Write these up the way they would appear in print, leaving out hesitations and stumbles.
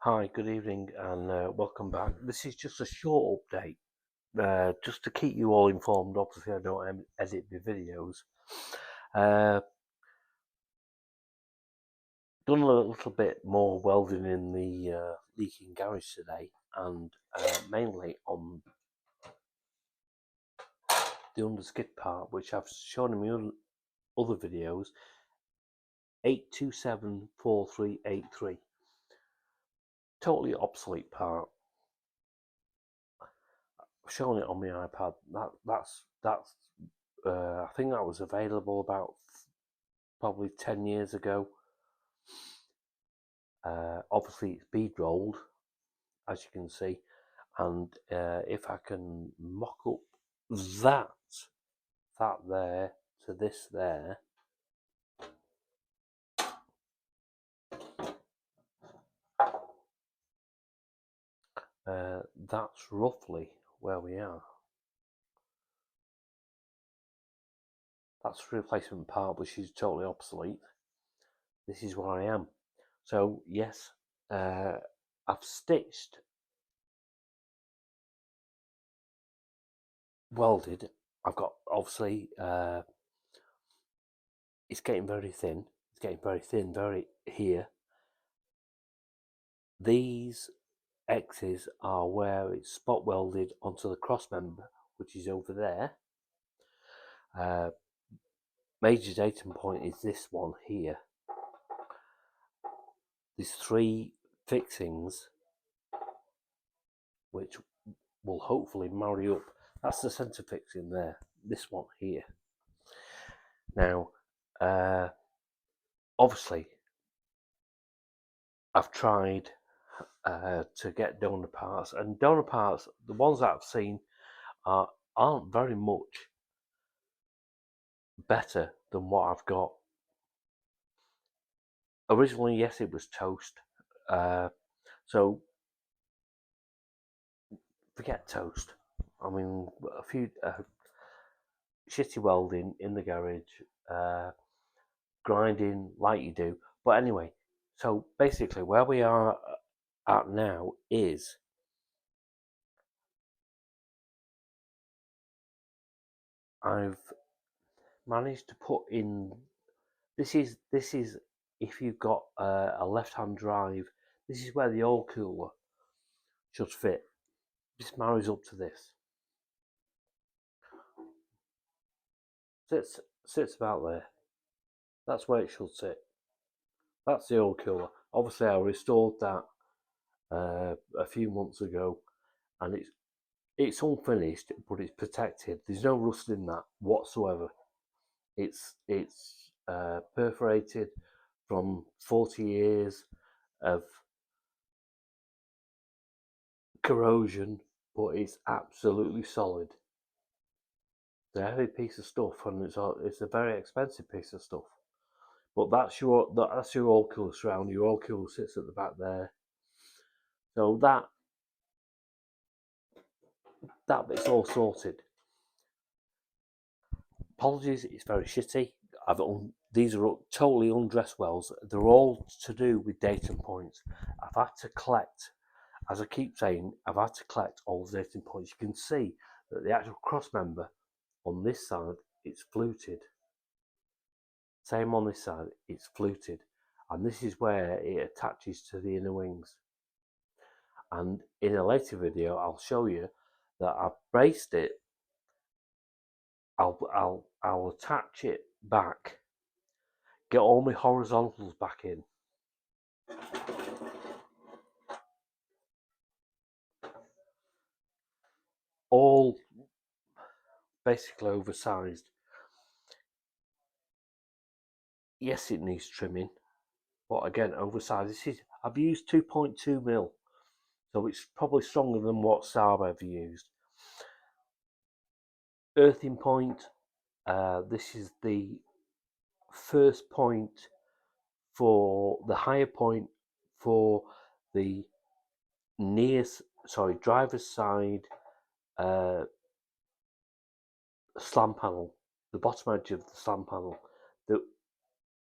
Hi, good evening, and welcome back. This is just a short update, just to keep you all informed. Obviously, I don't edit the videos. Uh, done a little bit more welding in the leaking garage today, and mainly on the underskid part, which I've shown in my other videos. 8274383. Totally obsolete part. I've shown it on my iPad. That's I think that was available about probably 10 years ago. Obviously, it's bead rolled, as you can see, and if I can mock up that there to this there, that's roughly where we are. That's a replacement part, which is totally obsolete. This is where I am. So yes, I've stitched, welded. I've got, obviously, it's getting very thin. It's getting very thin, very here. These X's are where it's spot welded onto the Crossmember, which is over there. Major datum point is this one here. There's 3 fixings which will hopefully marry up. That's the centre fixing there, this one here. Now, obviously, I've tried to get donor parts, and donor parts, the ones that I've seen, aren't very much better than what I've got. Originally, yes, it was toast. So forget toast. I mean, a few shitty welding in the garage, grinding like you do. But anyway, so basically, where we are at now is I've managed to put in. This is if you've got a left-hand drive. This is where the oil cooler should fit. This marries up to this. Sits about there. That's where it should sit. That's the oil cooler. Obviously, I restored that a few months ago, and it's unfinished, but it's protected. There's no rust in that whatsoever. It's perforated from 40 years of corrosion, but it's absolutely solid. It's a heavy piece of stuff, and it's a very expensive piece of stuff. But that's your oil cooler surround. Your oil cooler sits at the back there. So that bit's all sorted. Apologies, it's very shitty. These are totally undressed welds. They're all to do with datum points. I've had to collect, as I keep saying, I've had to collect all the datum points. You can see that the actual cross member on this side, it's fluted. Same on this side, it's fluted. And this is where it attaches to the inner wings. And in a later video, I'll show you that I've braced it. I'll attach it back, get all my horizontals back in. All basically oversized. Yes, it needs trimming, but again, oversized. I've used 2.2 mil, so it's probably stronger than what Saab ever used. Earthing point. This is the first point for the higher point for the driver's side slam panel, the bottom edge of the slam panel.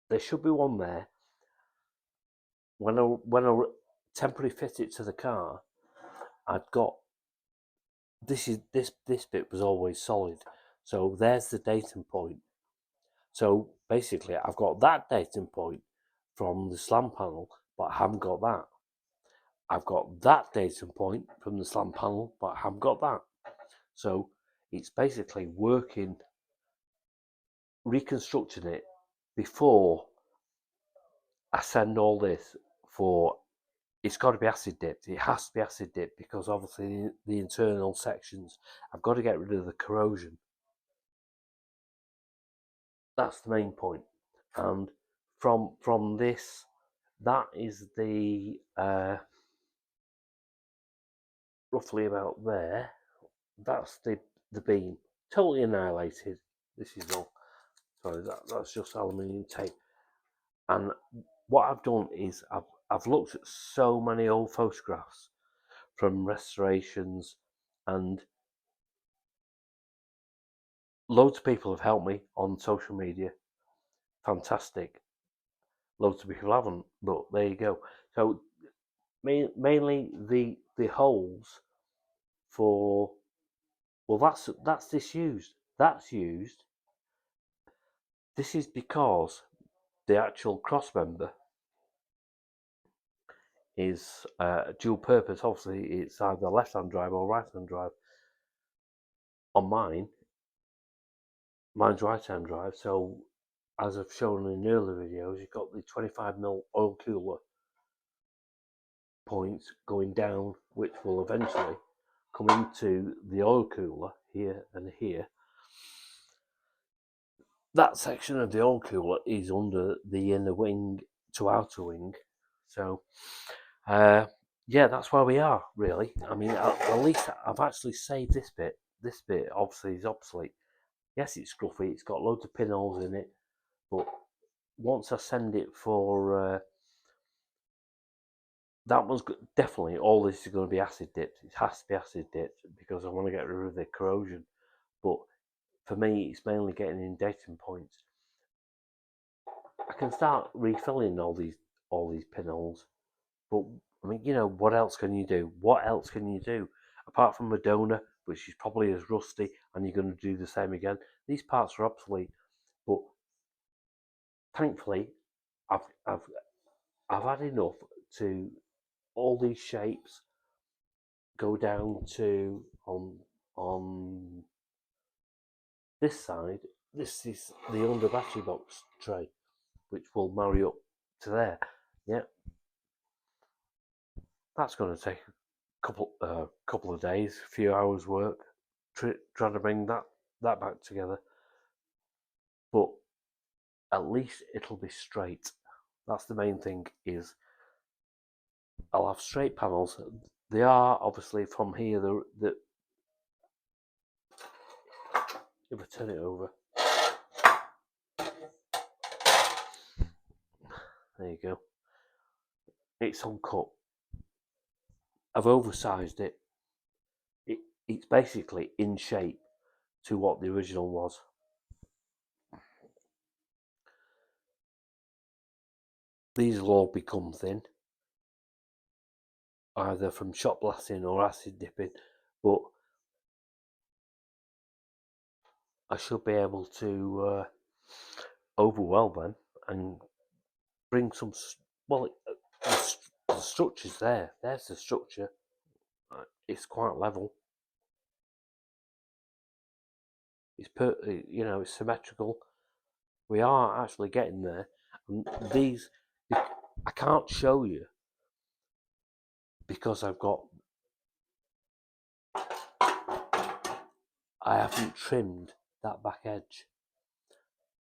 There should be one there. When I temporarily fit it to the car, I'd got this bit was always solid. So there's the datum point. So basically, I've got that datum point from the slam panel, but I haven't got that. I've got that datum point from the slam panel, but I haven't got that. So it's basically working, reconstructing it before I send all this for. It's got to be acid dipped. It has to be acid dipped because obviously the internal sections, I've got to get rid of the corrosion. That's the main point. And from this, that is the roughly about there. That's the beam totally annihilated. This is all. Sorry, that's just aluminium tape. And what I've done is I've looked at so many old photographs from restorations, and loads of people have helped me on social media. Fantastic. Loads of people haven't, but there you go. So mainly the holes for, well, that's disused. That's used. This is because the actual cross member is dual purpose. Obviously, it's either left hand drive or right hand drive. On mine's right hand drive. So, as I've shown in earlier videos, you've got the 25mm oil cooler points going down, which will eventually come into the oil cooler here and here. That section of the oil cooler is under the inner wing to outer wing. So, yeah, that's where we are, really. I mean, at least I've actually saved this bit. This bit obviously is obsolete. Yes, it's scruffy, it's got loads of pinholes in it, but once I send it for that one's definitely, all this is going to be acid dipped. It has to be acid dipped because I want to get rid of the corrosion. But for me, it's mainly getting in datum points. I can start refilling all these pinholes, but I mean, you know, what else can you do? What else can you do apart from Madonna, which is probably as rusty, and you're going to do the same again? These parts are obsolete, but thankfully, I've I've I've had enough to all these shapes go down to on this side. This is the under battery box tray, which will marry up to there. Yeah, that's going to take a couple of days, a few hours work, trying to bring that back together. But at least it'll be straight. That's the main thing. Is I'll have straight panels. They are obviously from here. The if I turn it over, there you go. It's uncut. I've oversized it. It's basically in shape to what the original was. These will all become thin, either from shot blasting or acid dipping, but I should be able to overweld them and bring some. Well, the structure's there. There's the structure. It's quite level. It's it's symmetrical. We are actually getting there. And these, I can't show you because I haven't trimmed that back edge.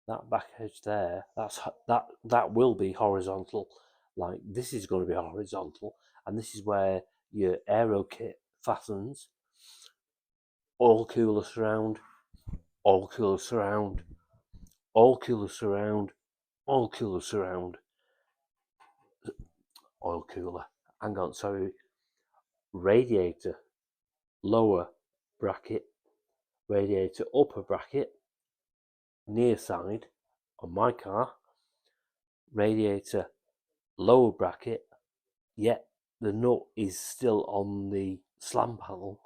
That back edge there, that will be horizontal. Like this is going to be horizontal, and this is where your aero kit fastens. Oil cooler surround, oil cooler surround, oil cooler surround, oil cooler surround, oil cooler. Hang on, sorry. Radiator, lower bracket, radiator upper bracket, near side on my car, radiator lower bracket, yeah, the nut is still on the slam panel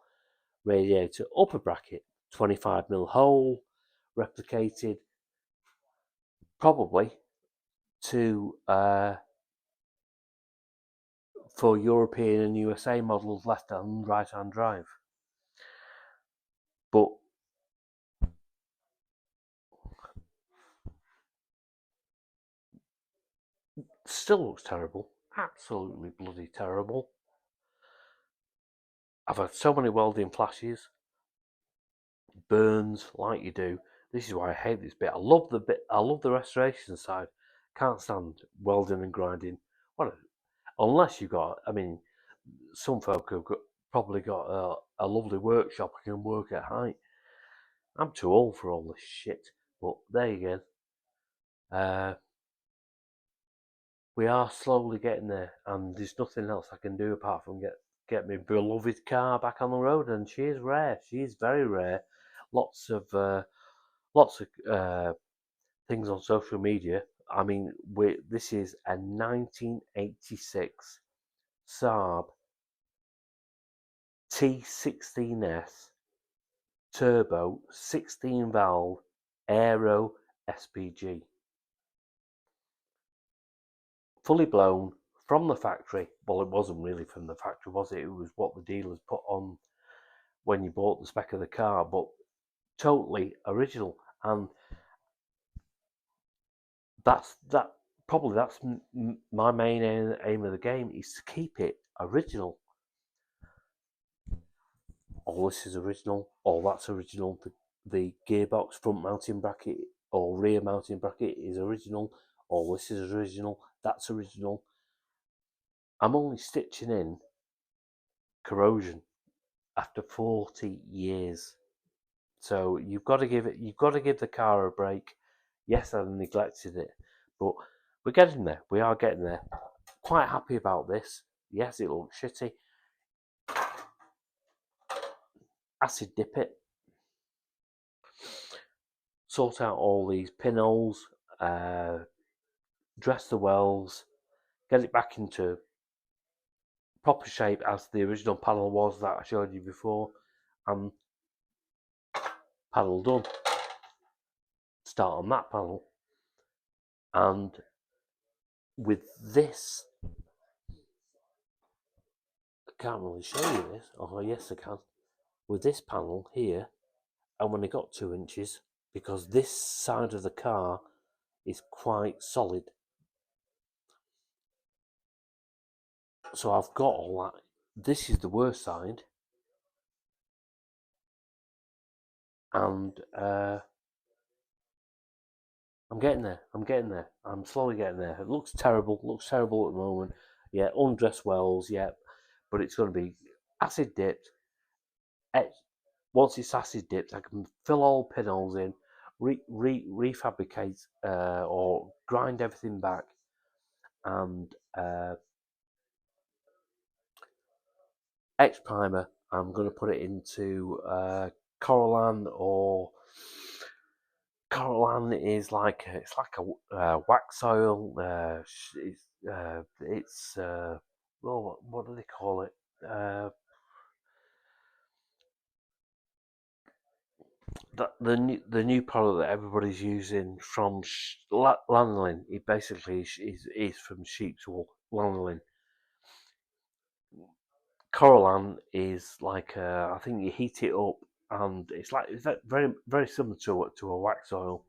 radiator upper bracket, 25mm hole, replicated probably to for European and USA models left and right hand drive. But still looks terrible. Absolutely bloody terrible. I've had so many welding flashes, burns like you do. This is why I hate this bit. I love the restoration side. Can't stand welding and grinding. Unless you've got, I mean, some folk have probably got a lovely workshop and can work at height. I'm too old for all this shit. But there you go. We are slowly getting there, and there's nothing else I can do apart from get my beloved car back on the road. And she is rare. She is very rare. Lots of things on social media. I mean, this is a 1986 Saab T16S turbo 16 valve Aero SPG. Fully blown from the factory. Well, it wasn't really from the factory, was it? It was what the dealers put on when you bought the spec of the car, but totally original. And that's my main aim of the game, is to keep it original. All this is original, all that's original. The gearbox front mounting bracket or rear mounting bracket is original. All this is original, that's original. I'm only stitching in corrosion after 40 years. So you've got to give the car a break. Yes, I neglected it, but we're getting there. We are getting there. Quite happy about this. Yes, it looks shitty. Acid dip it. Sort out all these pinholes. Dress the wells. Get it back into proper shape as the original panel was that I showed you before. And panel done. Start on that panel. And with this, I can't really show you this. Oh, yes, I can. With this panel here, I've only got 2 inches because this side of the car is quite solid. So I've got all that. This is the worst side. And I'm getting there. I'm slowly getting there. It looks terrible at the moment. Yeah, undressed wells, yeah. But it's going to be acid dipped. Once it's acid dipped, I can fill all pinholes in, refabricate or grind everything back, and X primer. I'm going to put it into Corallan, or Corallan is like a wax oil. It's well, what do they call it? The new product that everybody's using from lanolin. It basically is from sheep's wool. Lanolin. Corallan is like I think you heat it up, and it's very very similar to a wax oil.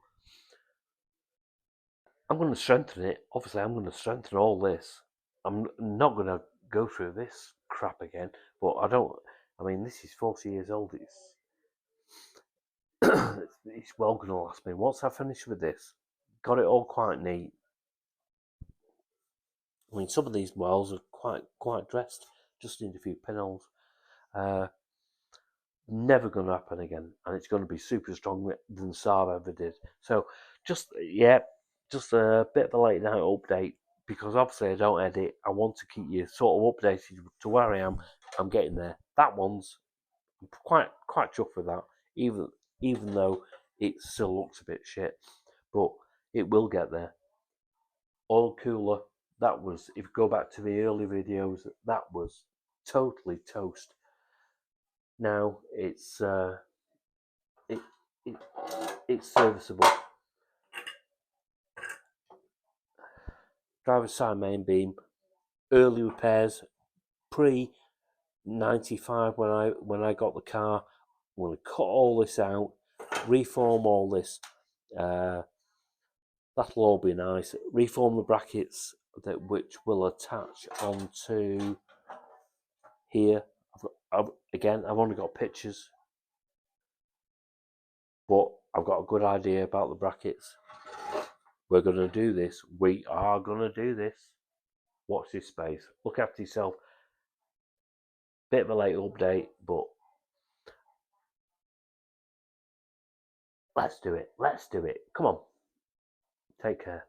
I'm going to strengthen it. Obviously, I'm going to strengthen all this. I'm not going to go through this crap again. But I don't. I mean, this is 40 years old. It's well going to last me. Once I finish with this, got it all quite neat. I mean, some of these wells are quite dressed. Just need a few pinholes. Never going to happen again, and it's going to be super strong than Saab ever did. So, just a bit of a late night update, because obviously I don't edit. I want to keep you sort of updated to where I am. I'm getting there. That one's quite chuffed with that, even though it still looks a bit shit, but it will get there. Oil cooler that was, if you go back to the early videos, that was totally toast. Now it, it it's serviceable. Driver's side main beam, early repairs, pre 95 when I got the car. I'm going to cut all this out, reform all this. That'll all be nice. Reform the brackets which will attach onto here. Again, I've only got pictures, but I've got a good idea about the brackets. We're going to do this. We are going to do this. Watch this space. Look after yourself. Bit of a late update, but let's do it. Let's do it. Come on. Take care.